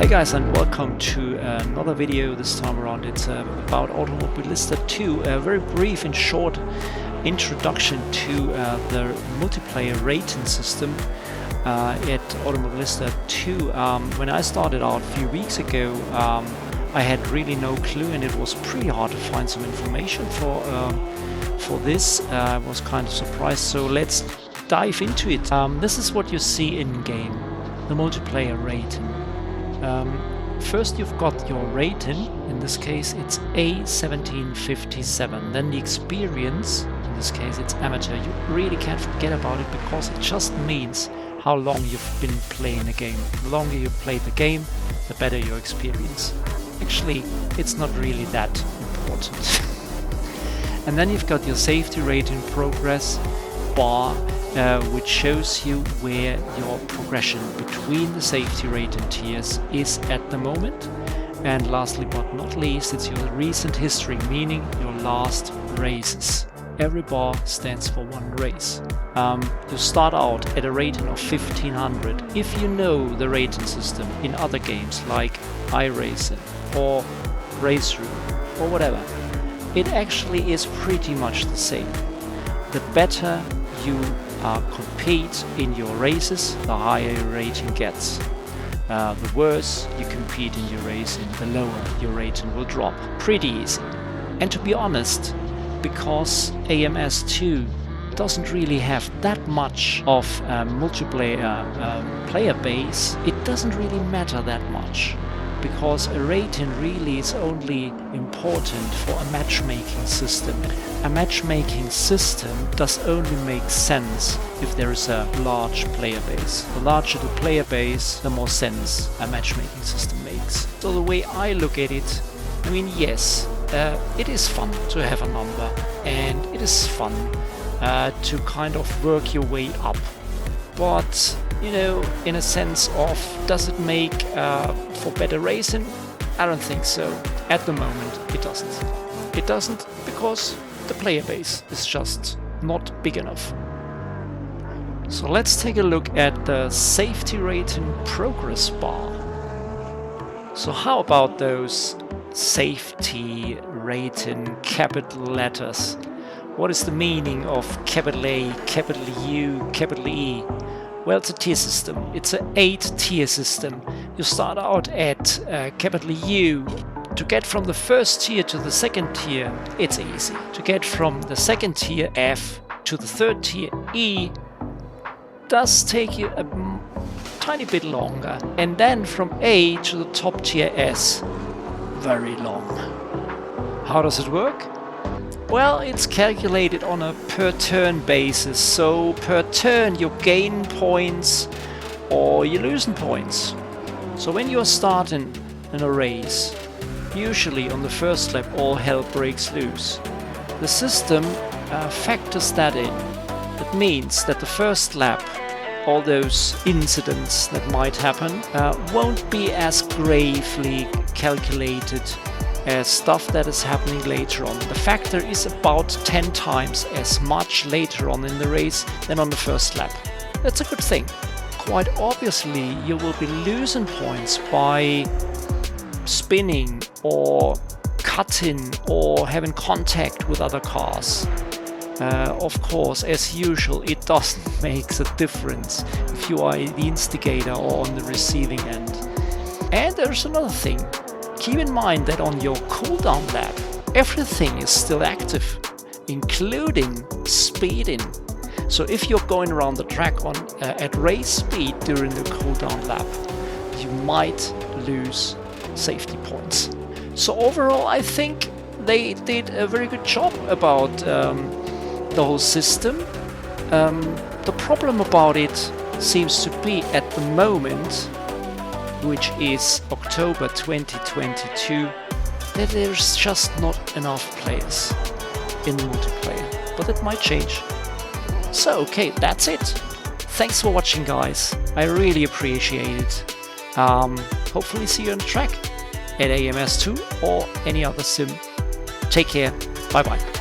guys, and welcome to another video. This time around it's about Automobilista 2, a very brief and short introduction to the multiplayer rating system at Automobilista 2. When I started out a few weeks ago, I had really no clue, and it was pretty hard to find some information for this. I was kind of surprised, so let's dive into it. This is what you see in game, the multiplayer rating. First you've got your rating, in this case it's A1757, then the experience, in this case it's amateur. You really can't forget about it because it just means how long you've been playing a game. The longer you play the game, the better your experience. Actually, it's not really that important. And then you've got your safety rating progress bar, which shows you where your progression between the safety rating tiers is at the moment. And lastly but not least, it's your recent history, meaning your last races. Every bar stands for one race. You start out at a rating of 1500. If you know the rating system in other games like iRacing or Razer or whatever, it actually is pretty much the same. The better you compete in your races, the higher your rating gets. The worse you compete in your racing, the lower your rating will drop. Pretty easy. And to be honest, because AMS 2 doesn't really have that much of a multiplayer player base, it doesn't really matter that much. Because a rating really is only important for a matchmaking system. A matchmaking system does only make sense if there is a large player base. The larger the player base, the more sense a matchmaking system makes. So the way I look at it, I mean, yes, it is fun to have a number, and it is fun to kind of work your way up. But you know, in a sense of, does it make for better racing? I don't think so. At the moment, it doesn't. It doesn't because the player base is just not big enough. So let's take a look at the safety rating progress bar. So how about those safety rating capital letters? What is the meaning of capital A, capital U, capital E? Well, it's a tier system. It's an 8-tier system. You start out at capital U. To get from the first tier to the second tier, it's easy. To get from the second tier F to the third tier E does take you a tiny bit longer. And then from A to the top tier S, very long. How does it work? Well, it's calculated on a per turn basis, so per turn you gain points or you losing points. So when you're starting in a race, usually on the first lap all hell breaks loose. The system factors that in. That means that the first lap, all those incidents that might happen, won't be as gravely calculated as stuff that is happening later on. The factor is about 10 times as much later on in the race than on the first lap. That's a good thing. Quite obviously, you will be losing points by spinning or cutting or having contact with other cars. Of course, as usual, it doesn't make a difference if you are the instigator or on the receiving end. And there's another thing. Keep in mind that on your cooldown lap, everything is still active, including speeding. So if you're going around the track at race speed during the cooldown lap, you might lose safety points. So overall, I think they did a very good job about the whole system. The problem about it seems to be at the moment, which is October 2022, that there's just not enough players in multiplayer, but that might change. So okay, that's it. Thanks for watching, guys. I really appreciate it. Hopefully see you on the track at AMS 2 or any other sim. Take care. Bye bye.